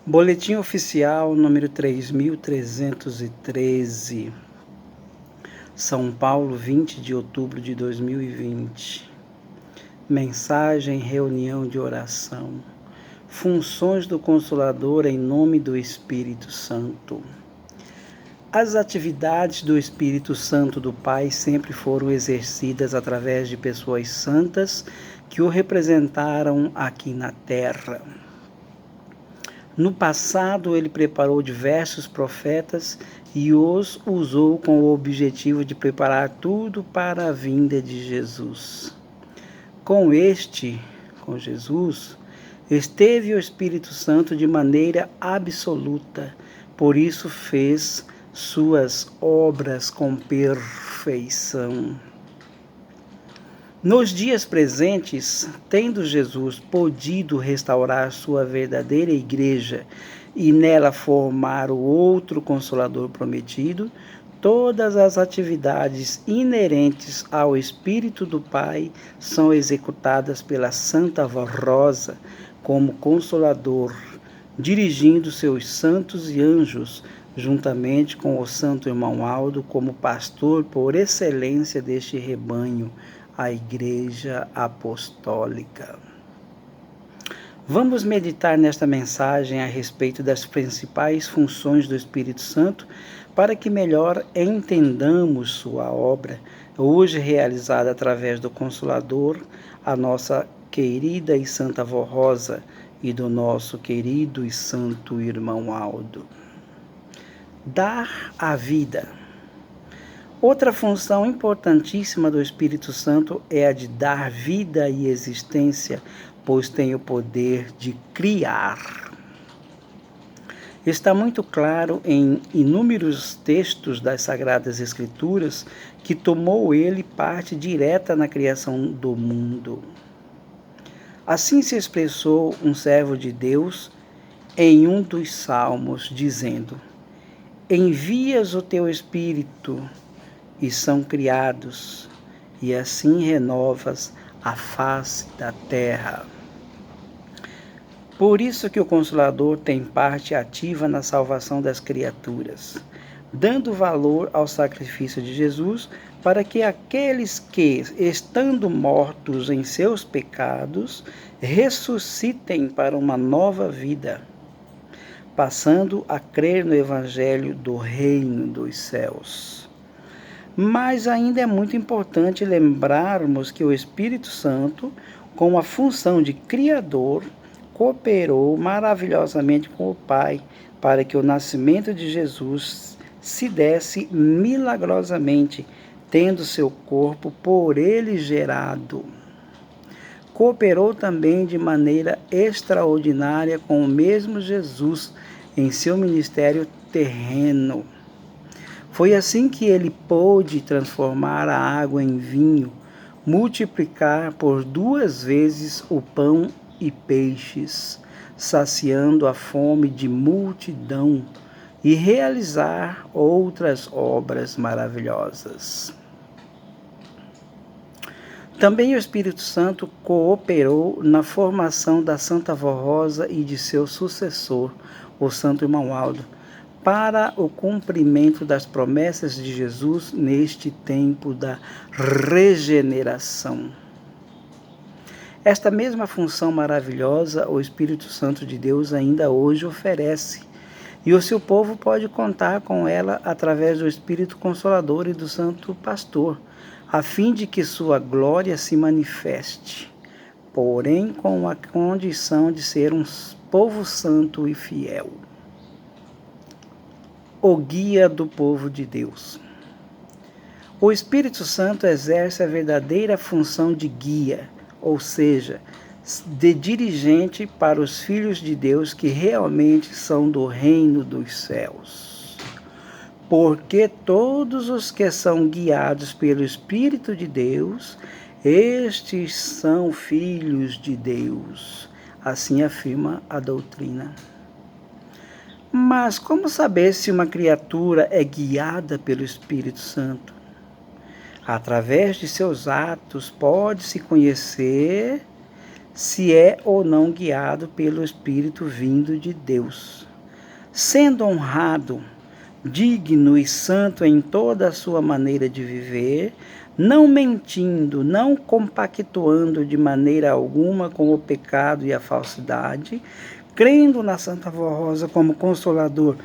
Boletim Oficial número 3.313, São Paulo, 20 de outubro de 2020. Mensagem, reunião de oração. Funções do Consolador em nome do Espírito Santo. As atividades do Espírito Santo do Pai sempre foram exercidas através de pessoas santas que o representaram aqui na Terra. No passado, ele preparou diversos profetas e os usou com o objetivo de preparar tudo para a vinda de Jesus. Com Jesus, esteve o Espírito Santo de maneira absoluta, por isso fez suas obras com perfeição. Nos dias presentes, tendo Jesus podido restaurar sua verdadeira igreja e nela formar o outro Consolador prometido, todas as atividades inerentes ao Espírito do Pai são executadas pela Santa Rosa como Consolador, dirigindo seus santos e anjos, juntamente com o Santo Irmão Aldo, como pastor por excelência deste rebanho, a Igreja Apostólica. Vamos meditar nesta mensagem a respeito das principais funções do Espírito Santo para que melhor entendamos sua obra, hoje realizada através do Consolador, a nossa querida e Santa Vó Rosa e do nosso querido e santo Irmão Aldo. Dar a vida. Outra função importantíssima do Espírito Santo é a de dar vida e existência, pois tem o poder de criar. Está muito claro em inúmeros textos das Sagradas Escrituras que tomou ele parte direta na criação do mundo. Assim se expressou um servo de Deus em um dos salmos, dizendo: envias o teu Espírito e são criados, e assim renovas a face da terra. Por isso que o Consolador tem parte ativa na salvação das criaturas, dando valor ao sacrifício de Jesus para que aqueles que, estando mortos em seus pecados, ressuscitem para uma nova vida, passando a crer no Evangelho do Reino dos Céus. Mas ainda é muito importante lembrarmos que o Espírito Santo, com a função de Criador, cooperou maravilhosamente com o Pai para que o nascimento de Jesus se desse milagrosamente, tendo seu corpo por ele gerado. Cooperou também de maneira extraordinária com o mesmo Jesus em seu ministério terreno. Foi assim que ele pôde transformar a água em vinho, multiplicar por 2 vezes o pão e peixes, saciando a fome de multidão e realizar outras obras maravilhosas. Também o Espírito Santo cooperou na formação da Santa Vó Rosa e de seu sucessor, o Santo Irmão Aldo, para o cumprimento das promessas de Jesus neste tempo da regeneração. Esta mesma função maravilhosa o Espírito Santo de Deus ainda hoje oferece, e o seu povo pode contar com ela através do Espírito Consolador e do Santo Pastor, a fim de que sua glória se manifeste, porém com a condição de ser um povo santo e fiel. O guia do povo de Deus. O Espírito Santo exerce a verdadeira função de guia, ou seja, de dirigente para os filhos de Deus que realmente são do reino dos céus. Porque todos os que são guiados pelo Espírito de Deus, estes são filhos de Deus. Assim afirma a doutrina. Mas como saber se uma criatura é guiada pelo Espírito Santo? Através de seus atos pode-se conhecer se é ou não guiado pelo Espírito vindo de Deus, sendo honrado, digno e santo em toda a sua maneira de viver, não mentindo, não compactuando de maneira alguma com o pecado e a falsidade, crendo na Santa Vó Rosa como consolador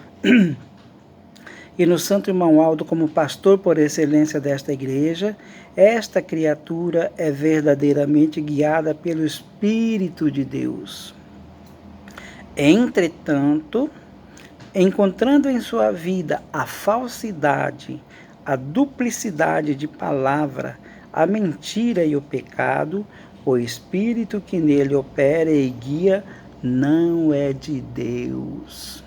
e no Santo Irmão Aldo como pastor por excelência desta igreja, esta criatura é verdadeiramente guiada pelo Espírito de Deus. Entretanto, encontrando em sua vida a falsidade, a duplicidade de palavra, a mentira e o pecado, o Espírito que nele opera e guia não é de Deus.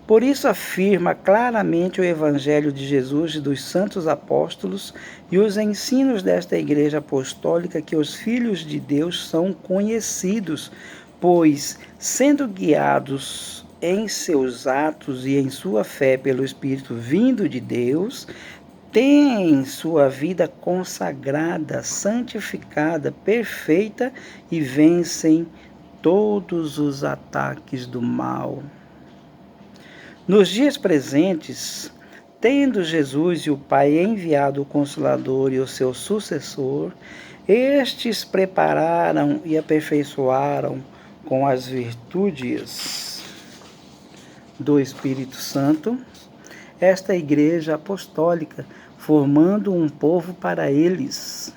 Por isso afirma claramente o Evangelho de Jesus e dos santos apóstolos e os ensinos desta Igreja Apostólica que os filhos de Deus são conhecidos, pois, sendo guiados em seus atos e em sua fé pelo Espírito vindo de Deus, têm sua vida consagrada, santificada, perfeita e vencem todos os ataques do mal. Nos dias presentes, tendo Jesus e o Pai enviado o Consolador e o seu sucessor, estes prepararam e aperfeiçoaram com as virtudes do Espírito Santo esta Igreja Apostólica, formando um povo para eles.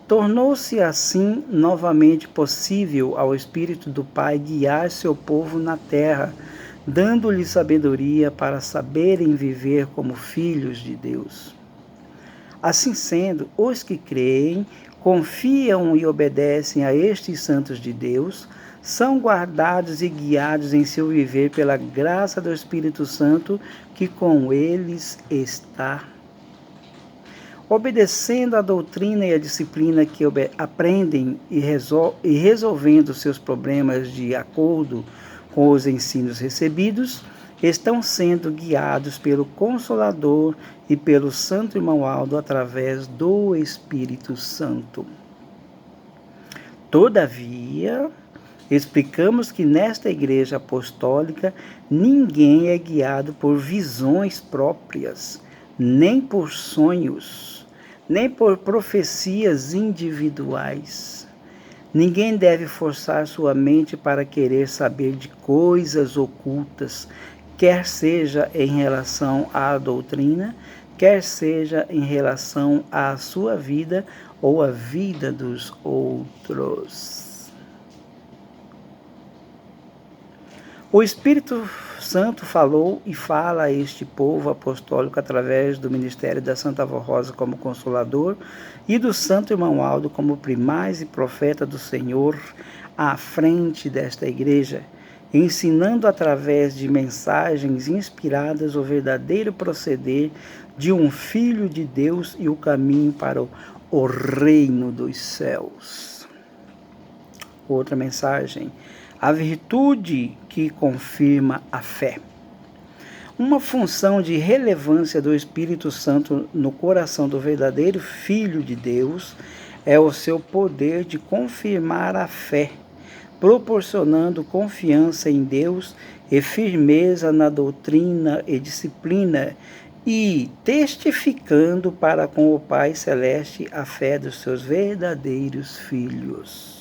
Tornou-se assim novamente possível ao Espírito do Pai guiar seu povo na terra, dando-lhe sabedoria para saberem viver como filhos de Deus. Assim sendo, os que creem, confiam e obedecem a estes santos de Deus, são guardados e guiados em seu viver pela graça do Espírito Santo que com eles está. Obedecendo a doutrina e a disciplina que aprendem e resolvendo seus problemas de acordo com os ensinos recebidos, estão sendo guiados pelo Consolador e pelo Santo Irmão Aldo através do Espírito Santo. Todavia, explicamos que nesta Igreja Apostólica ninguém é guiado por visões próprias, nem por sonhos, nem por profecias individuais. Ninguém deve forçar sua mente para querer saber de coisas ocultas, quer seja em relação à doutrina, quer seja em relação à sua vida ou à vida dos outros. O Espírito Santo falou e fala a este povo apostólico através do ministério da Santa Vó Rosa como Consolador e do Santo Irmão Aldo como primaz e profeta do Senhor à frente desta igreja, ensinando através de mensagens inspiradas o verdadeiro proceder de um Filho de Deus e o caminho para o reino dos céus. Outra mensagem: a virtude que confirma a fé. Uma função de relevância do Espírito Santo no coração do verdadeiro Filho de Deus é o seu poder de confirmar a fé, proporcionando confiança em Deus e firmeza na doutrina e disciplina e testificando para com o Pai Celeste a fé dos seus verdadeiros filhos.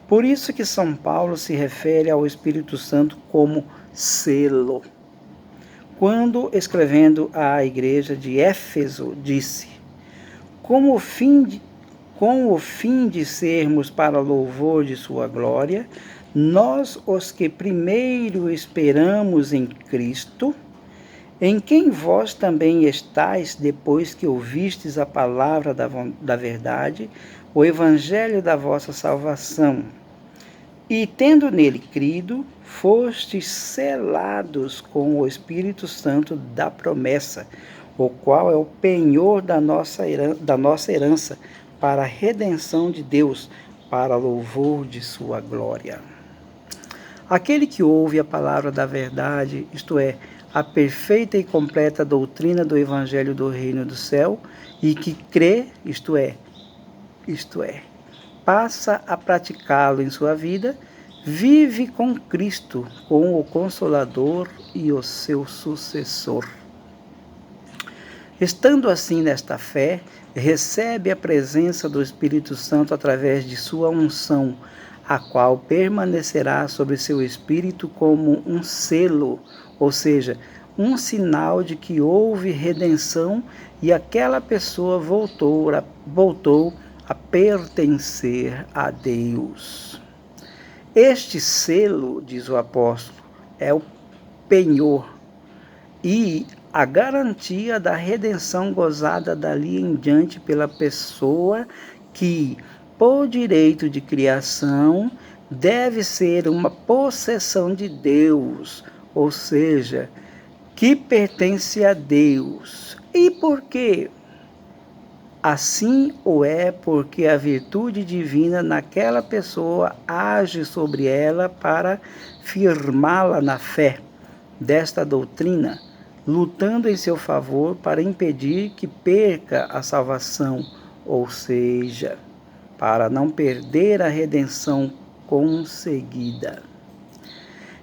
Por isso que São Paulo se refere ao Espírito Santo como selo. Quando, escrevendo à igreja de Éfeso, disse: com o fim de sermos para louvor de sua glória, nós os que primeiro esperamos em Cristo, em quem vós também estáis depois que ouvistes a palavra da verdade, o evangelho da vossa salvação, e tendo nele crido, fostes selados com o Espírito Santo da promessa, o qual é o penhor da nossa herança, para a redenção de Deus, para louvor de sua glória. Aquele que ouve a palavra da verdade, isto é, a perfeita e completa doutrina do Evangelho do Reino do Céu, e que crê, isto é, isto é, passa a praticá-lo em sua vida, vive com Cristo, com o Consolador e o seu sucessor. Estando assim nesta fé, recebe a presença do Espírito Santo através de sua unção, a qual permanecerá sobre seu espírito como um selo, ou seja, um sinal de que houve redenção e aquela pessoa voltou a pertencer a Deus. Este selo, diz o apóstolo, é o penhor e a garantia da redenção gozada dali em diante pela pessoa que, por direito de criação, deve ser uma possessão de Deus, ou seja, que pertence a Deus. E por quê? Assim o é porque a virtude divina naquela pessoa age sobre ela para firmá-la na fé desta doutrina, lutando em seu favor para impedir que perca a salvação, ou seja, para não perder a redenção conseguida.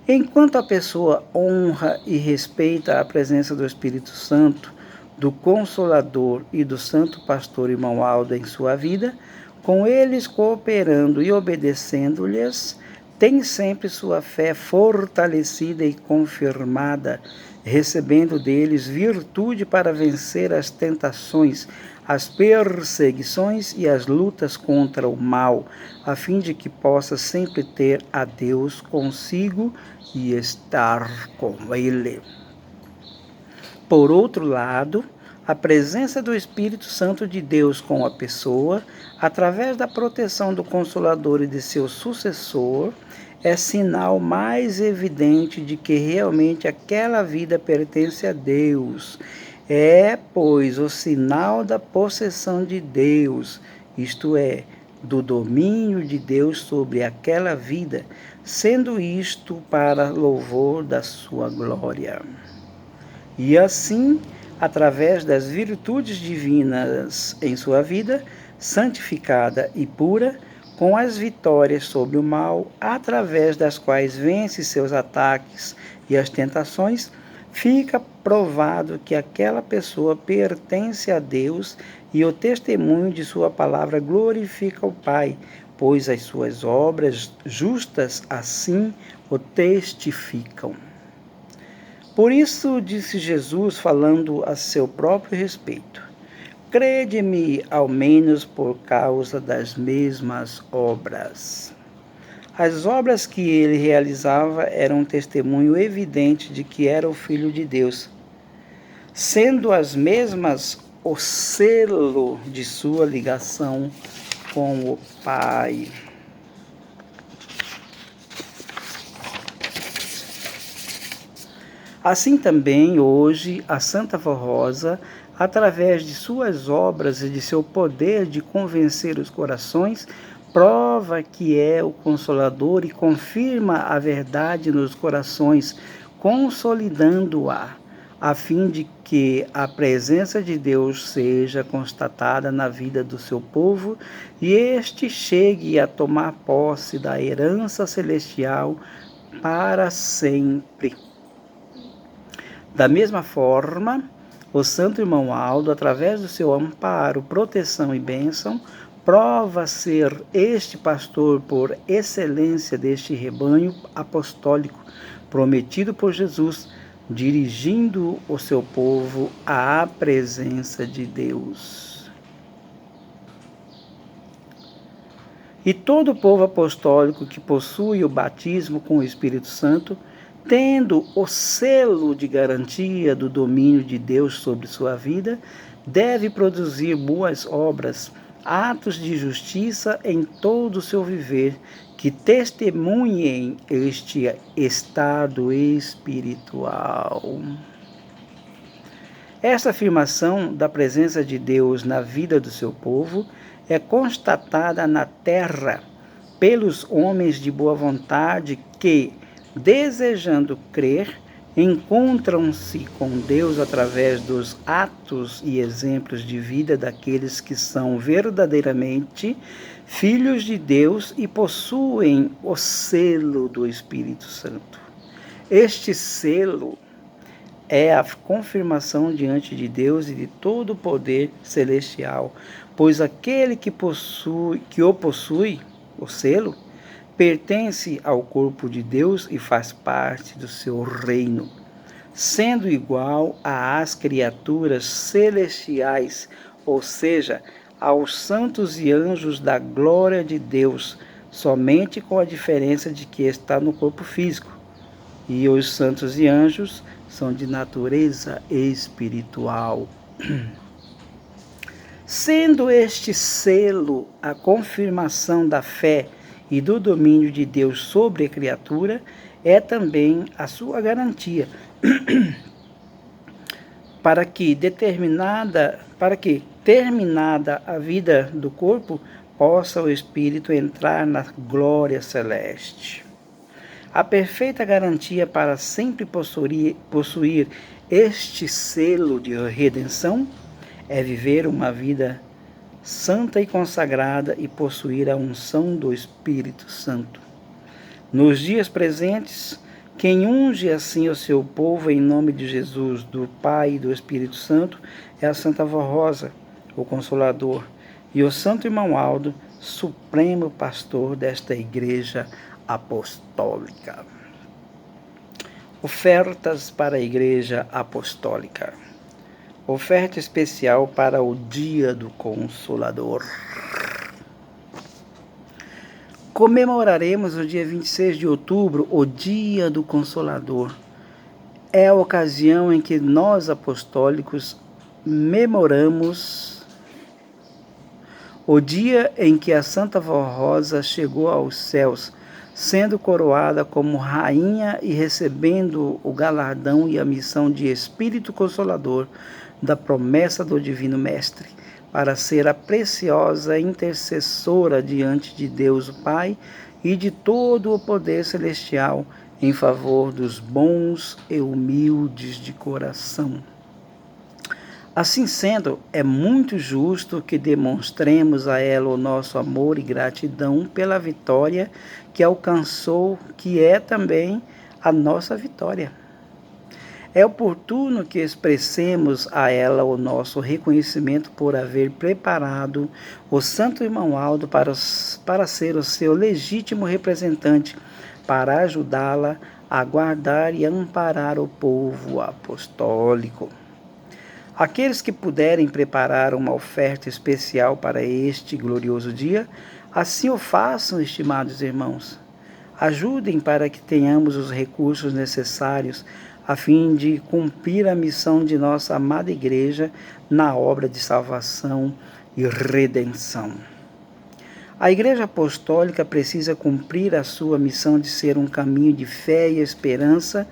Enquanto a pessoa honra e respeita a presença do Espírito Santo, do Consolador e do Santo Pastor Irmão Aldo em sua vida, com eles cooperando e obedecendo-lhes, tem sempre sua fé fortalecida e confirmada, recebendo deles virtude para vencer as tentações, as perseguições e as lutas contra o mal, a fim de que possa sempre ter a Deus consigo e estar com Ele. Por outro lado, a presença do Espírito Santo de Deus com a pessoa, através da proteção do Consolador e de seu sucessor, é sinal mais evidente de que realmente aquela vida pertence a Deus. É, pois, o sinal da possessão de Deus, isto é, do domínio de Deus sobre aquela vida, sendo isto para louvor da sua glória. E assim, através das virtudes divinas em sua vida, santificada e pura, com as vitórias sobre o mal, através das quais vence seus ataques e as tentações, fica provado que aquela pessoa pertence a Deus e o testemunho de sua palavra glorifica o Pai, pois as suas obras justas assim o testificam. Por isso disse Jesus, falando a seu próprio respeito: crede-me, ao menos por causa das mesmas obras. As obras que ele realizava eram um testemunho evidente de que era o Filho de Deus, sendo as mesmas o selo de sua ligação com o Pai. Assim também, hoje, a Santa Vó Rosa, através de suas obras e de seu poder de convencer os corações, prova que é o Consolador e confirma a verdade nos corações, consolidando-a, a fim de que a presença de Deus seja constatada na vida do seu povo e este chegue a tomar posse da herança celestial para sempre. Da mesma forma, o Santo Irmão Aldo, através do seu amparo, proteção e bênção, prova ser este pastor por excelência deste rebanho apostólico, prometido por Jesus, dirigindo o seu povo à presença de Deus. E todo o povo apostólico que possui o batismo com o Espírito Santo, tendo o selo de garantia do domínio de Deus sobre sua vida, deve produzir boas obras, atos de justiça em todo o seu viver, que testemunhem este estado espiritual. Esta afirmação da presença de Deus na vida do seu povo é constatada na terra pelos homens de boa vontade que, desejando crer, encontram-se com Deus através dos atos e exemplos de vida daqueles que são verdadeiramente filhos de Deus e possuem o selo do Espírito Santo. Este selo é a confirmação diante de Deus e de todo o poder celestial, pois aquele que o possui, o selo, pertence ao corpo de Deus e faz parte do seu reino, sendo igual às criaturas celestiais, ou seja, aos santos e anjos da glória de Deus, somente com a diferença de que está no corpo físico, e os santos e anjos são de natureza espiritual. Sendo este selo a confirmação da fé e do domínio de Deus sobre a criatura, é também a sua garantia para que terminada a vida do corpo, possa o espírito entrar na glória celeste. A perfeita garantia para sempre possuir este selo de redenção é viver uma vida santa e consagrada e possuir a unção do Espírito Santo. Nos dias presentes, quem unge assim o seu povo em nome de Jesus, do Pai e do Espírito Santo, é a Santa Vó Rosa, o Consolador, e o Santo Irmão Aldo, supremo pastor desta Igreja Apostólica. Ofertas para a Igreja Apostólica. Oferta especial para o Dia do Consolador. Comemoraremos no dia 26 de outubro o Dia do Consolador. É a ocasião em que nós apostólicos memoramos o dia em que a Santa Vó Rosa chegou aos céus, sendo coroada como rainha e recebendo o galardão e a missão de Espírito Consolador da promessa do Divino Mestre, para ser a preciosa intercessora diante de Deus o Pai e de todo o poder celestial em favor dos bons e humildes de coração. Assim sendo, é muito justo que demonstremos a ela o nosso amor e gratidão pela vitória que alcançou, que é também a nossa vitória. É oportuno que expressemos a ela o nosso reconhecimento por haver preparado o Santo Irmão Aldo para ser o seu legítimo representante, para ajudá-la a guardar e amparar o povo apostólico. Aqueles que puderem preparar uma oferta especial para este glorioso dia, assim o façam, estimados irmãos. Ajudem para que tenhamos os recursos necessários a fim de cumprir a missão de nossa amada Igreja na obra de salvação e redenção. A Igreja Apostólica precisa cumprir a sua missão de ser um caminho de fé e esperança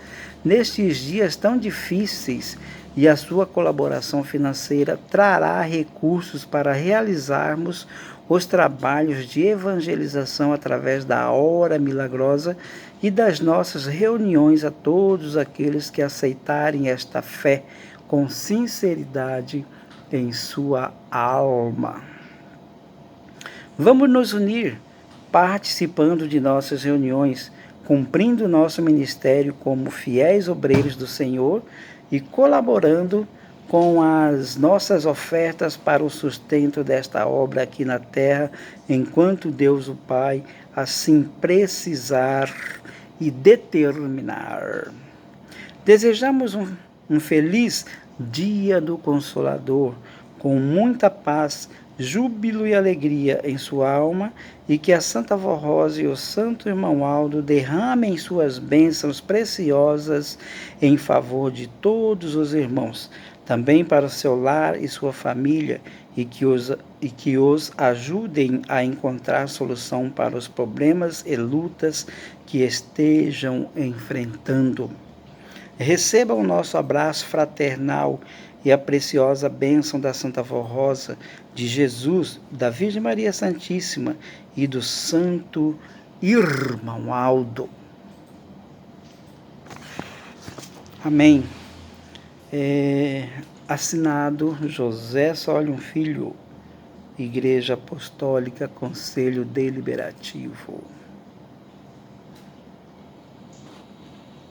nestes dias tão difíceis, e a sua colaboração financeira trará recursos para realizarmos os trabalhos de evangelização através da hora milagrosa e das nossas reuniões a todos aqueles que aceitarem esta fé com sinceridade em sua alma. Vamos nos unir, participando de nossas reuniões, cumprindo nosso ministério como fiéis obreiros do Senhor e colaborando com as nossas ofertas para o sustento desta obra aqui na terra, enquanto Deus o Pai assim precisar e determinar. Desejamos um feliz Dia do Consolador, com muita paz, júbilo e alegria em sua alma, e que a Santa Vó Rosa e o Santo Irmão Aldo derramem suas bênçãos preciosas em favor de todos os irmãos, também para o seu lar e sua família, e que os ajudem a encontrar solução para os problemas e lutas que estejam enfrentando. Receba o nosso abraço fraternal e a preciosa bênção da Santa Vó Rosa, de Jesus, da Virgem Maria Santíssima e do Santo Irmão Aldo. Amém. Assinado José Solium Filho, Igreja Apostólica, Conselho Deliberativo.